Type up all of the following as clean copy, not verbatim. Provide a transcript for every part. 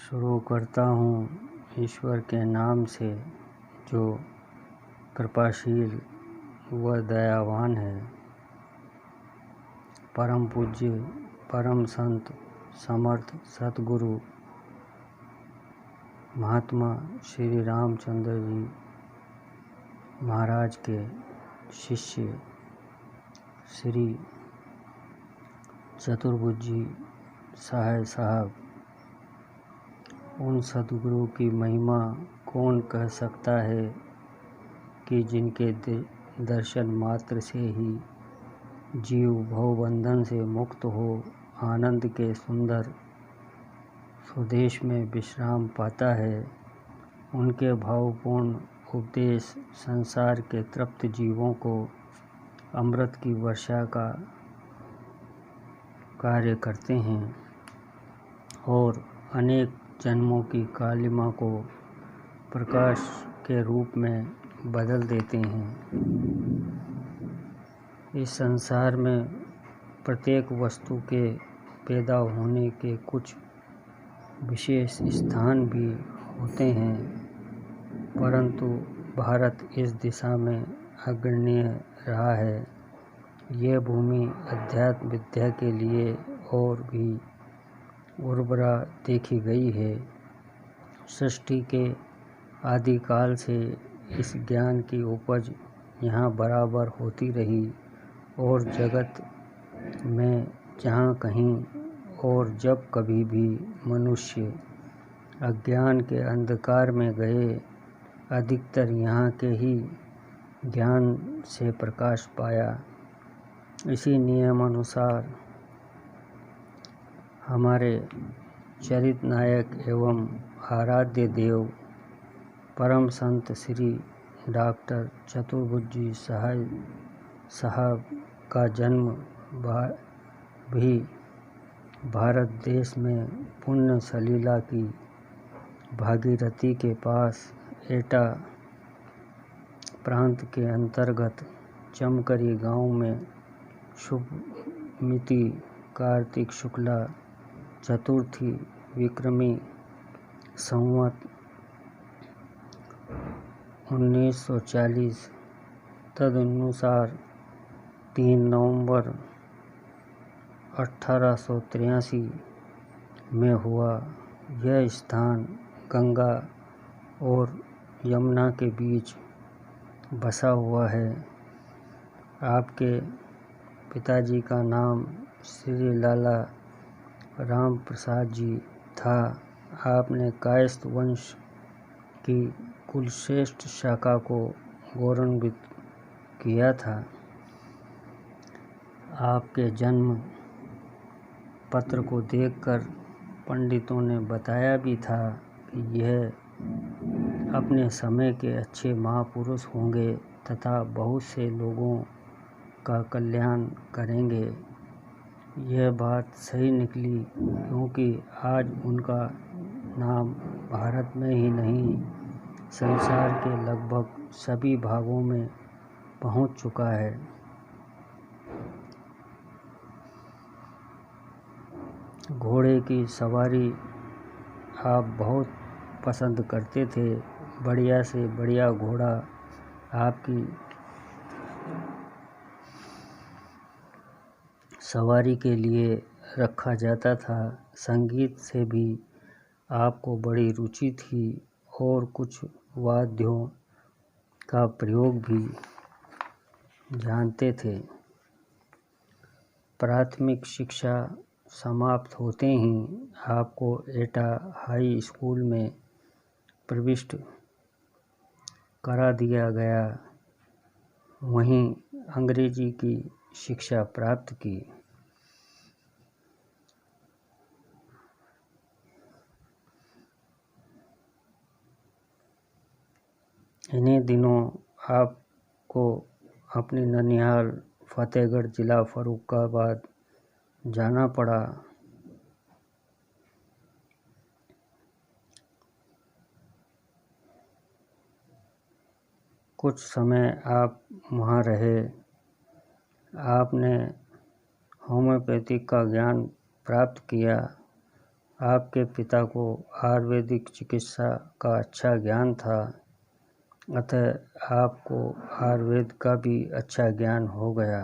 शुरू करता हूँ ईश्वर के नाम से, जो कृपाशील व दयावान है। परम पूज्य परम संत समर्थ सतगुरु महात्मा श्री रामचंद्र जी महाराज के शिष्य श्री चतुर्भुजी सहाय साहब, उन सतगुरु की महिमा कौन कह सकता है कि जिनके दर्शन मात्र से ही जीव भवबंधन से मुक्त हो आनंद के सुंदर स्वदेश में विश्राम पाता है। उनके भावपूर्ण उपदेश संसार के तृप्त जीवों को अमृत की वर्षा का कार्य करते हैं और अनेक जन्मों की कालिमा को प्रकाश के रूप में बदल देते हैं। इस संसार में प्रत्येक वस्तु के पैदा होने के कुछ विशेष स्थान भी होते हैं, परंतु भारत इस दिशा में अग्रणीय रहा है। यह भूमि अध्यात्म विद्या के लिए और भी उर्वरा देखी गई है। सृष्टि के आदिकाल से इस ज्ञान की उपज यहाँ बराबर होती रही और जगत में जहाँ कहीं और जब कभी भी मनुष्य अज्ञान के अंधकार में गए, अधिकतर यहाँ के ही ज्ञान से प्रकाश पाया। इसी नियम अनुसार हमारे चरित नायक एवं आराध्य देव परम संत श्री डॉक्टर चतुर्भुजी सहाय साहब का जन्म भी भारत देश में पुण्य सलीला की भागीरथी के पास एटा प्रांत के अंतर्गत चमकरी गांव में शुभ मिति कार्तिक शुक्ला चतुर्थी विक्रमी संवत 1940 तदनुसार 3 नवंबर 1883 में हुआ। यह स्थान गंगा और यमुना के बीच बसा हुआ है। आपके पिताजी का नाम श्री लाला राम प्रसाद जी था। आपने कायस्थ वंश की कुलश्रेष्ठ शाखा को गौरवान्वित किया था। आपके जन्म पत्र को देखकर पंडितों ने बताया भी था कि यह अपने समय के अच्छे महापुरुष होंगे तथा बहुत से लोगों का कल्याण करेंगे। यह बात सही निकली, क्योंकि आज उनका नाम भारत में ही नहीं, संसार के लगभग सभी भागों में पहुंच चुका है। घोड़े की सवारी आप बहुत पसंद करते थे। बढ़िया से बढ़िया घोड़ा आपकी सवारी के लिए रखा जाता था। संगीत से भी आपको बड़ी रुचि थी और कुछ वाद्यों का प्रयोग भी जानते थे। प्राथमिक शिक्षा समाप्त होते ही आपको एटा हाई स्कूल में प्रविष्ट करा दिया गया। वहीं अंग्रेजी की शिक्षा प्राप्त की। इन्हीं दिनों आपको अपनी ननिहाल फतेहगढ़ जिला फर्रुखाबाद जाना पड़ा। कुछ समय आप वहाँ रहे। आपने होम्योपैथिक का ज्ञान प्राप्त किया। आपके पिता को आयुर्वेदिक चिकित्सा का अच्छा ज्ञान था, अतः आपको आयुर्वेद का भी अच्छा ज्ञान हो गया।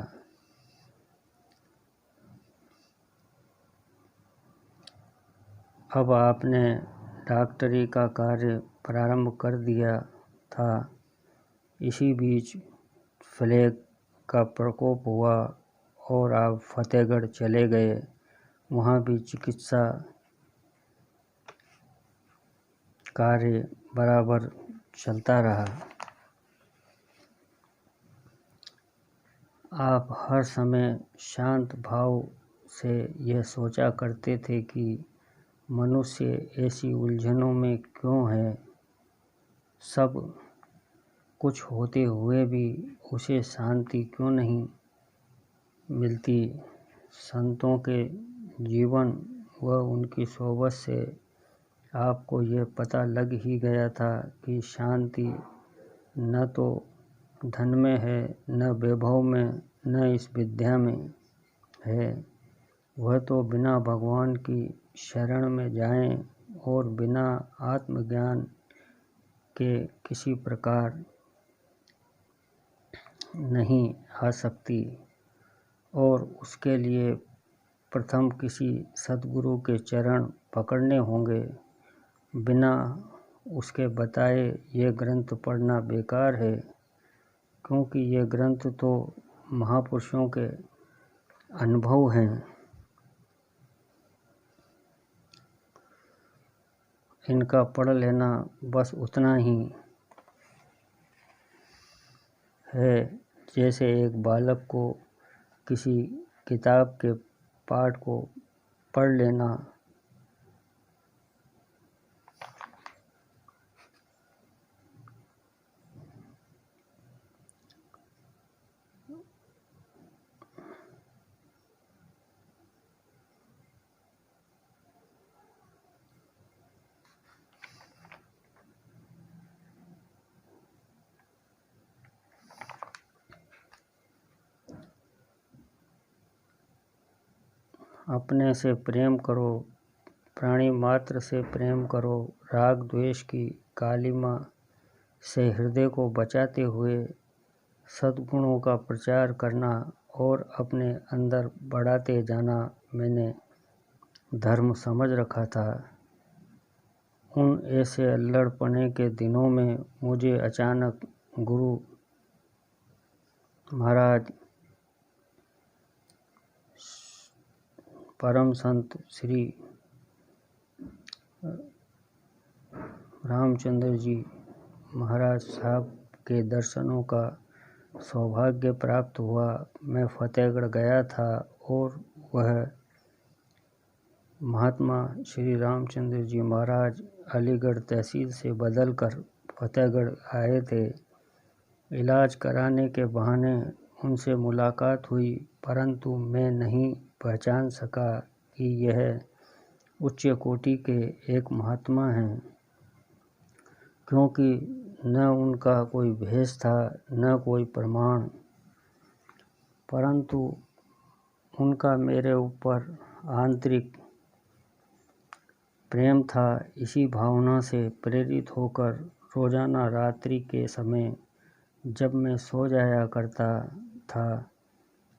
अब आपने डॉक्टरी का कार्य प्रारंभ कर दिया था। इसी बीच प्लेग का प्रकोप हुआ और आप फतेहगढ़ चले गए। वहाँ भी चिकित्सा कार्य बराबर चलता रहा। आप हर समय शांत भाव से यह सोचा करते थे कि मनुष्य ऐसी उलझनों में क्यों है, सब कुछ होते हुए भी उसे शांति क्यों नहीं मिलती। संतों के जीवन व उनकी सोबत से आपको यह पता लग ही गया था कि शांति न तो धन में है, न वैभव में, न इस विद्या में है। वह तो बिना भगवान की शरण में जाएं और बिना आत्मज्ञान के किसी प्रकार नहीं आ सकती, और उसके लिए प्रथम किसी सद्गुरु के चरण पकड़ने होंगे। बिना उसके बताए ये ग्रंथ पढ़ना बेकार है, क्योंकि ये ग्रंथ तो महापुरुषों के अनुभव हैं। इनका पढ़ लेना बस उतना ही है जैसे एक बालक को किसी किताब के पाठ को पढ़ लेना। अपने से प्रेम करो, प्राणी मात्र से प्रेम करो। राग द्वेष की कालिमा से हृदय को बचाते हुए सद्गुणों का प्रचार करना और अपने अंदर बढ़ाते जाना मैंने धर्म समझ रखा था। उन ऐसे अल्लड़पने के दिनों में मुझे अचानक गुरु महाराज परम संत श्री रामचंद्र जी महाराज साहब के दर्शनों का सौभाग्य प्राप्त हुआ। मैं फतेहगढ़ गया था और वह महात्मा श्री रामचंद्र जी महाराज अलीगढ़ तहसील से बदलकर फतेहगढ़ आए थे। इलाज कराने के बहाने उनसे मुलाकात हुई, परंतु मैं नहीं पहचान सका कि यह उच्च कोटि के एक महात्मा हैं, क्योंकि न उनका कोई भेष था न कोई प्रमाण, परंतु उनका मेरे ऊपर आंतरिक प्रेम था। इसी भावना से प्रेरित होकर रोजाना रात्रि के समय जब मैं सो जाया करता था,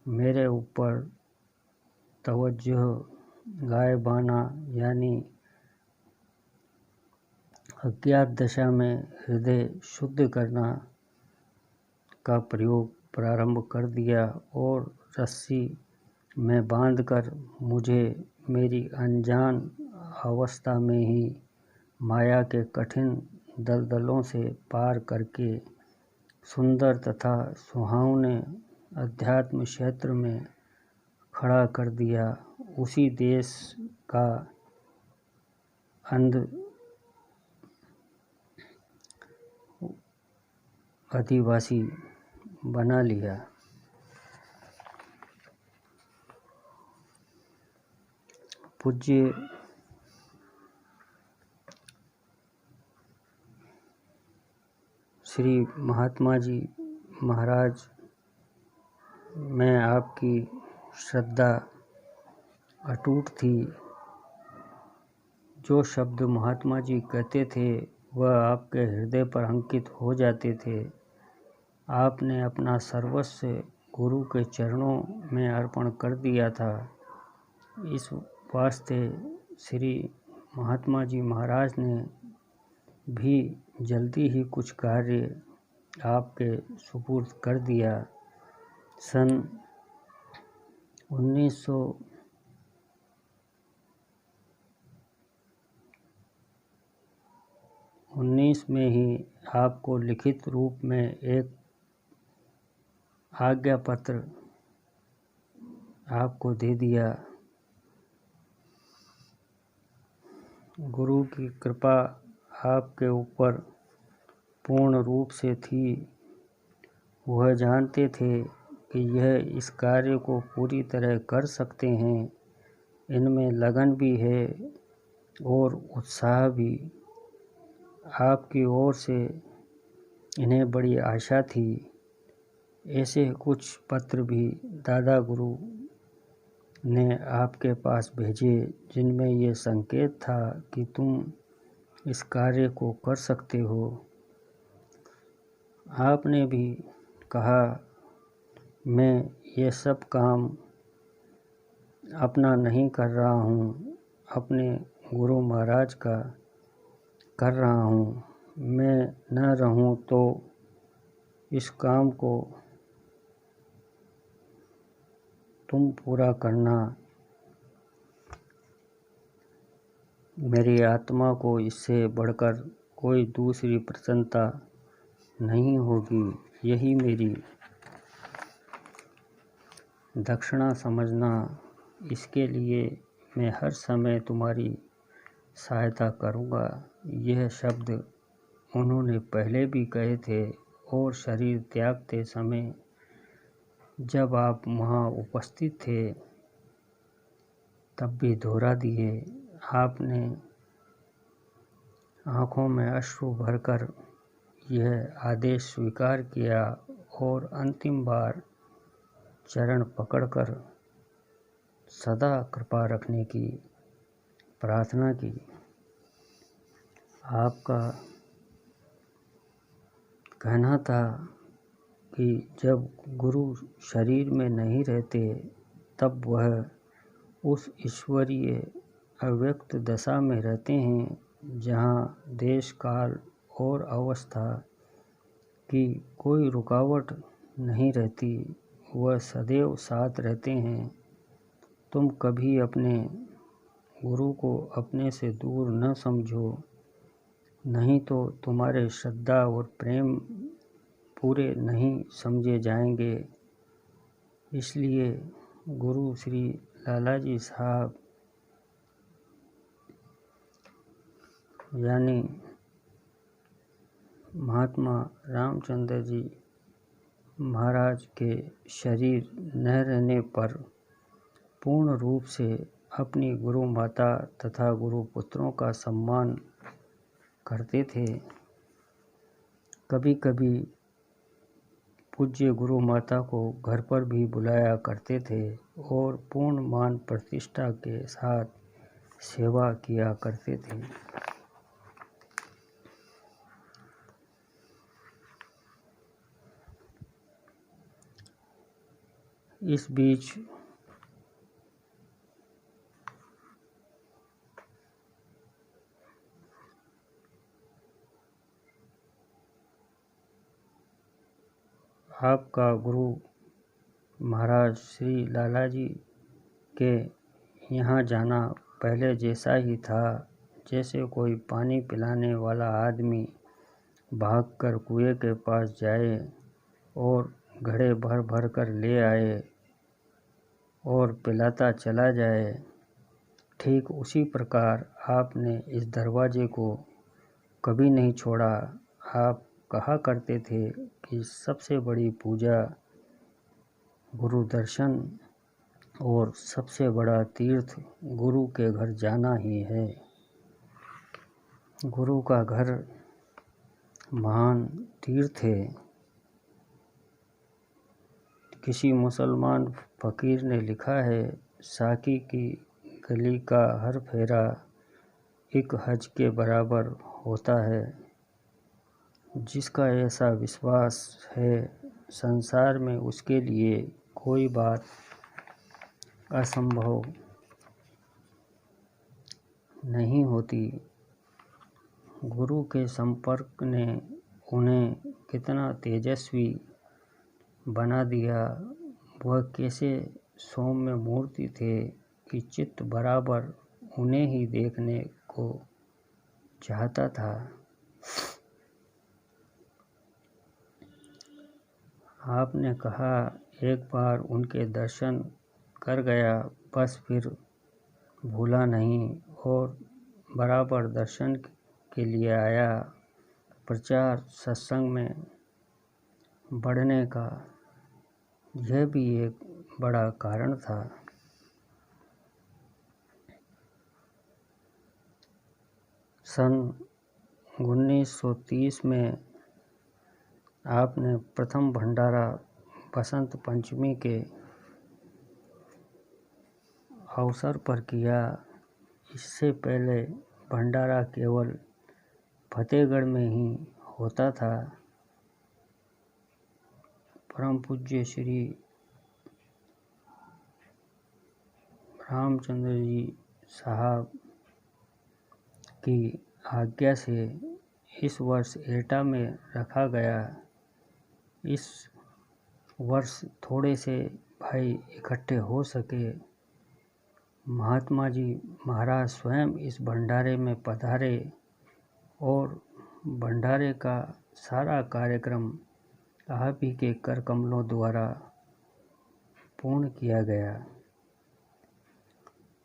मेरे ऊपर तवज्जो गायबाना यानी अज्ञात दशा में हृदय शुद्ध करना का प्रयोग प्रारंभ कर दिया और रस्सी में बांधकर मुझे मेरी अनजान अवस्था में ही माया के कठिन दलदलों से पार करके सुंदर तथा सुहावने अध्यात्म क्षेत्र में खड़ा कर दिया। उसी देश का अंध अधिवासी बना लिया। पूज्य श्री महात्मा जी महाराज में आपकी श्रद्धा अटूट थी। जो शब्द महात्मा जी कहते थे वह आपके हृदय पर अंकित हो जाते थे। आपने अपना सर्वस्व गुरु के चरणों में अर्पण कर दिया था। इस वास्ते श्री महात्मा जी महाराज ने भी जल्दी ही कुछ कार्य आपके सुपुर्द कर दिया। सन 1919 में ही आपको लिखित रूप में एक आज्ञा पत्र आपको दे दिया। गुरु की कृपा आपके ऊपर पूर्ण रूप से थी। वह जानते थे कि यह इस कार्य को पूरी तरह कर सकते हैं। इनमें लगन भी है और उत्साह भी। आपकी ओर से इन्हें बड़ी आशा थी। ऐसे कुछ पत्र भी दादा गुरु ने आपके पास भेजे जिनमें ये संकेत था कि तुम इस कार्य को कर सकते हो। आपने भी कहा, मैं ये सब काम अपना नहीं कर रहा हूँ, अपने गुरु महाराज का कर रहा हूँ। मैं न रहूँ तो इस काम को तुम पूरा करना। मेरी आत्मा को इससे बढ़कर कोई दूसरी प्रसन्नता नहीं होगी। यही मेरी दक्षिणा समझना। इसके लिए मैं हर समय तुम्हारी सहायता करूँगा। यह शब्द उन्होंने पहले भी कहे थे और शरीर त्यागते समय जब आप वहाँ उपस्थित थे तब भी दोहरा दिए। आपने आँखों में अश्रु भरकर यह आदेश स्वीकार किया और अंतिम बार चरण पकड़कर सदा कृपा रखने की प्रार्थना की। आपका कहना था कि जब गुरु शरीर में नहीं रहते तब वह उस ईश्वरीय अव्यक्त दशा में रहते हैं जहाँ देश काल और अवस्था की कोई रुकावट नहीं रहती। वह सदैव साथ रहते हैं। तुम कभी अपने गुरु को अपने से दूर न समझो, नहीं तो तुम्हारे श्रद्धा और प्रेम पूरे नहीं समझे जाएंगे। इसलिए गुरु श्री लालाजी साहब यानी महात्मा रामचंद्र जी महाराज के शरीर न रहने पर पूर्ण रूप से अपनी गुरु माता तथा गुरु पुत्रों का सम्मान करते थे। कभी कभी पूज्य गुरु माता को घर पर भी बुलाया करते थे और पूर्ण मान प्रतिष्ठा के साथ सेवा किया करते थे। इस बीच आपका गुरु महाराज श्री लालाजी के यहाँ जाना पहले जैसा ही था। जैसे कोई पानी पिलाने वाला आदमी भागकर कुएं के पास जाए और घड़े भर भर कर ले आए और पिलाता चला जाए, ठीक उसी प्रकार आपने इस दरवाजे को कभी नहीं छोड़ा। आप कहा करते थे कि सबसे बड़ी पूजा गुरु दर्शन और सबसे बड़ा तीर्थ गुरु के घर जाना ही है। गुरु का घर महान तीर्थ है। किसी मुसलमान फकीर ने लिखा है, साकी की गली का हर फेरा एक हज के बराबर होता है। जिसका ऐसा विश्वास है, संसार में उसके लिए कोई बात असंभव नहीं होती। गुरु के संपर्क ने उन्हें कितना तेजस्वी बना दिया। वह कैसे सौम्य मूर्ति थे कि चित्त बराबर उन्हें ही देखने को चाहता था। आपने कहा, एक बार उनके दर्शन कर गया, बस फिर भूला नहीं और बराबर दर्शन के लिए आया। प्रचार सत्संग में बढ़ने का यह भी एक बड़ा कारण था। सन 1930 में आपने प्रथम भंडारा बसंत पंचमी के अवसर पर किया। इससे पहले भंडारा केवल फतेहगढ़ में ही होता था। परम पूज्य श्री रामचंद्र जी साहब की आज्ञा से इस वर्ष एटा में रखा गया। इस वर्ष थोड़े से भाई इकट्ठे हो सके। महात्मा जी महाराज स्वयं इस भंडारे में पधारे और भंडारे का सारा कार्यक्रम आप ही के कर कमलों द्वारा पूर्ण किया गया।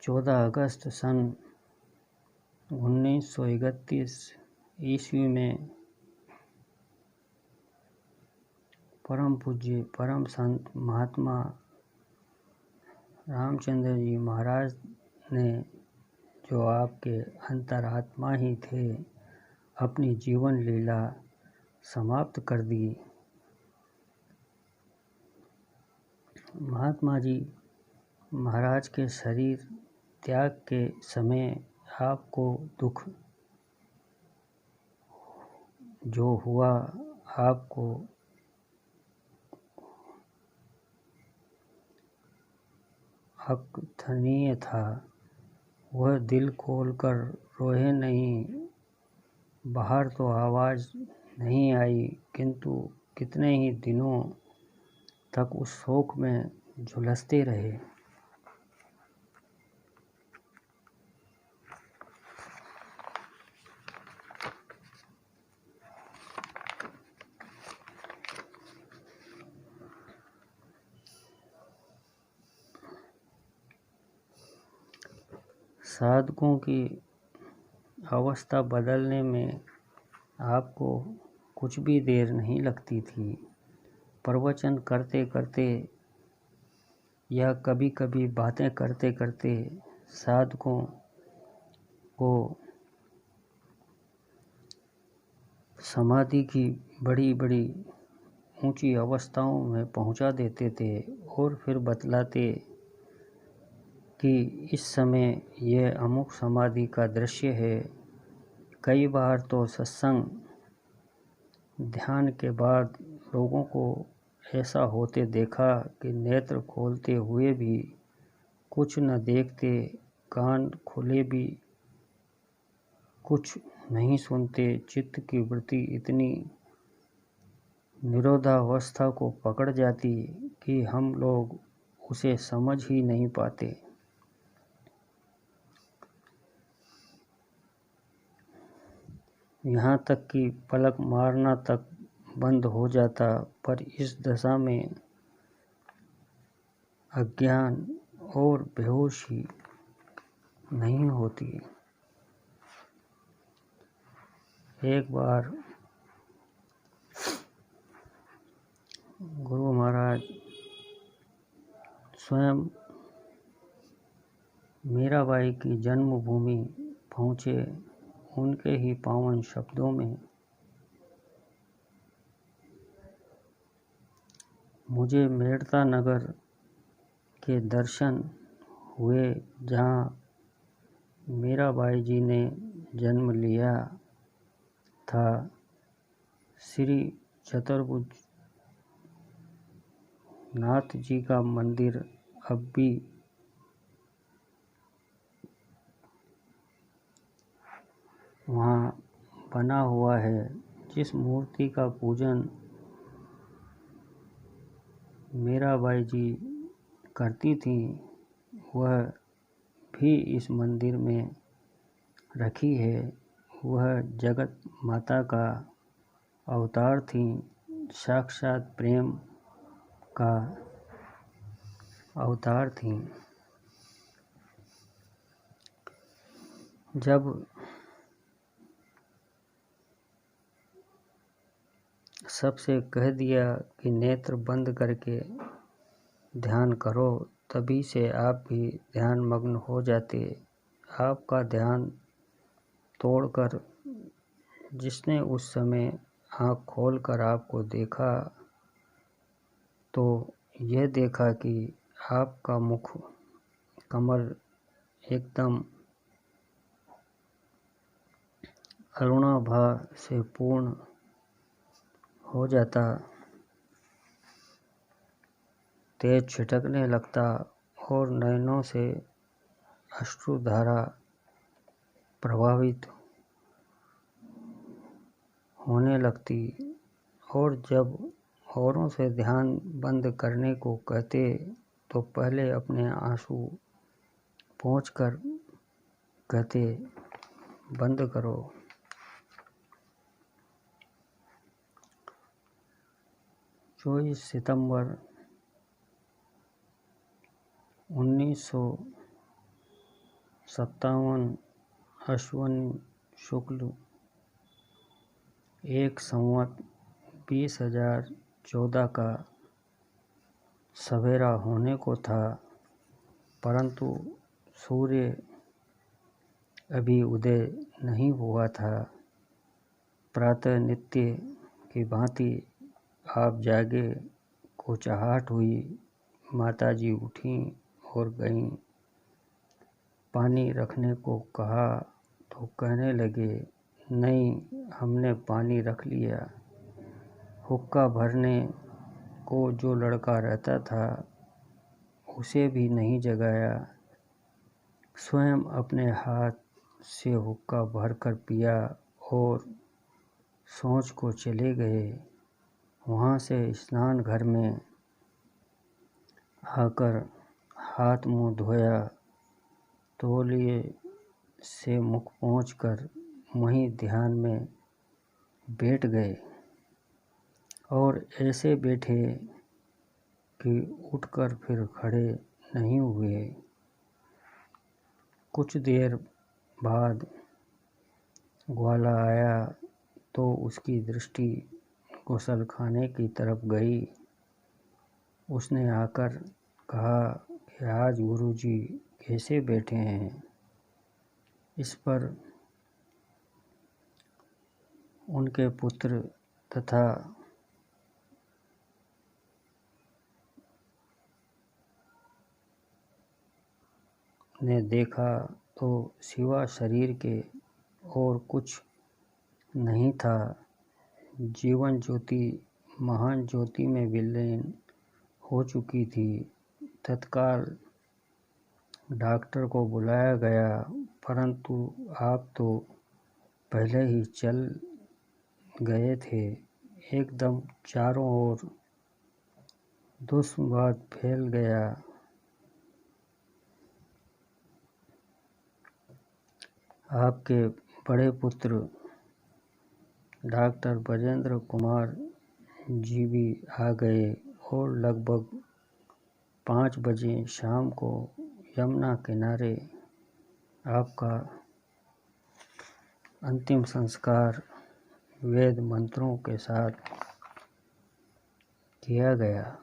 14 अगस्त सन 1931 ईस्वी में परम पूज्य परम संत महात्मा रामचंद्र जी महाराज ने, जो आपके अंतरात्मा ही थे, अपनी जीवन लीला समाप्त कर दी। महात्मा जी महाराज के शरीर त्याग के समय आपको दुख जो हुआ, आपको अकथनीय था। वह दिल खोलकर रोए नहीं। बाहर तो आवाज़ नहीं आई, किंतु कितने ही दिनों तक उस शोक में झुलसते रहे। साधकों की अवस्था बदलने में आपको कुछ भी देर नहीं लगती थी। प्रवचन करते करते या कभी कभी बातें करते करते साधकों को समाधि की बड़ी बड़ी ऊंची अवस्थाओं में पहुंचा देते थे और फिर बतलाते कि इस समय यह अमुक समाधि का दृश्य है। कई बार तो सत्संग ध्यान के बाद लोगों को ऐसा होते देखा कि नेत्र खोलते हुए भी कुछ न देखते, कान खुले भी कुछ नहीं सुनते। चित्त की वृत्ति इतनी निरोधावस्था को पकड़ जाती कि हम लोग उसे समझ ही नहीं पाते। यहाँ तक कि पलक मारना तक बंद हो जाता। पर इस दशा में अज्ञान और बेहोशी नहीं होती। एक बार गुरु महाराज स्वयं मीराबाई की जन्मभूमि पहुँचे। उनके ही पावन शब्दों में, मुझे मेड़ता नगर के दर्शन हुए, जहाँ मीराबाई जी ने जन्म लिया था। श्री चतुर्भुज नाथ जी का मंदिर अब भी वहाँ बना हुआ है। जिस मूर्ति का पूजन मीराबाई जी करती थीं, वह भी इस मंदिर में रखी है। वह जगत माता का अवतार थीं, साक्षात प्रेम का अवतार थीं। जब सबसे कह दिया कि नेत्र बंद करके ध्यान करो, तभी से आप भी ध्यान मग्न हो जाते। आपका ध्यान तोड़कर जिसने उस समय आँख खोलकर आपको देखा, तो यह देखा कि आपका मुख कमल एकदम अरुणाभा से पूर्ण हो जाता, तेज छिटकने लगता और नयनों से अश्रुधारा प्रभावित होने लगती। और जब औरों से ध्यान बंद करने को कहते, तो पहले अपने आंसू पोंछकर कहते, बंद करो। 24 सितंबर 1957 अश्विन शुक्ल 1 संवत 2014 का सवेरा होने को था, परंतु सूर्य अभी उदय नहीं हुआ था। प्रातः नित्य की भांति आप जागे, कुचाहट हुई। माताजी उठीं और गईं। पानी रखने को कहा तो कहने लगे, नहीं, हमने पानी रख लिया। हुक्का भरने को जो लड़का रहता था, उसे भी नहीं जगाया। स्वयं अपने हाथ से हुक्का भरकर पिया और सोच को चले गए। वहाँ से स्नान घर में आकर हाथ मुंह धोया, तौलिए से मुख पोंछकर वहीं ध्यान में बैठ गए और ऐसे बैठे कि उठकर फिर खड़े नहीं हुए। कुछ देर बाद ग्वाला आया तो उसकी दृष्टि गुसलखाने की तरफ गई। उसने आकर कहा कि आज गुरुजी कैसे बैठे हैं। इस पर उनके पुत्र तथा ने देखा तो सिवा शरीर के और कुछ नहीं था। जीवन ज्योति महान ज्योति में विलीन हो चुकी थी। तत्काल डॉक्टर को बुलाया गया, परंतु आप तो पहले ही चल गए थे। एकदम चारों ओर दुष्संवाद फैल गया। आपके बड़े पुत्र डॉक्टर बजेंद्र कुमार जी भी आ गए और लगभग 5 बजे शाम को यमुना किनारे आपका अंतिम संस्कार वेद मंत्रों के साथ किया गया।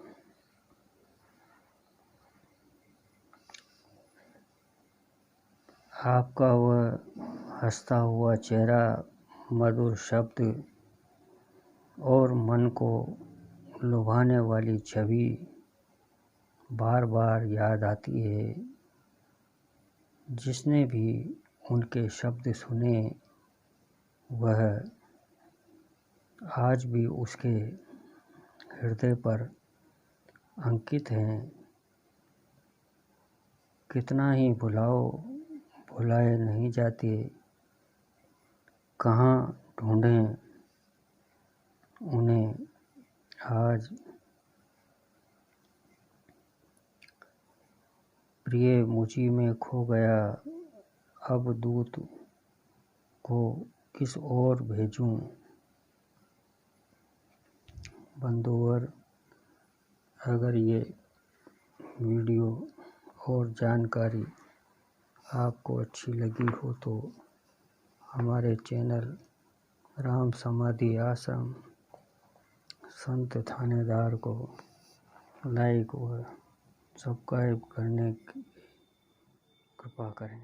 आपका वह हंसता हुआ चेहरा, मधुर शब्द और मन को लुभाने वाली छवि बार बार याद आती है। जिसने भी उनके शब्द सुने वह आज भी उसके हृदय पर अंकित हैं। कितना ही भुलाओ भुलाए नहीं जाते, कहाँ ढूंढें उन्हें आज। प्रिय मुझी में खो गया, अब दूत को किस ओर भेजूं। बंधुवर, अगर ये वीडियो और जानकारी आपको अच्छी लगी हो तो हमारे चैनल राम समाधि आश्रम संत थानेदार को लाइक व सब्सक्राइब करने की कृपा करें।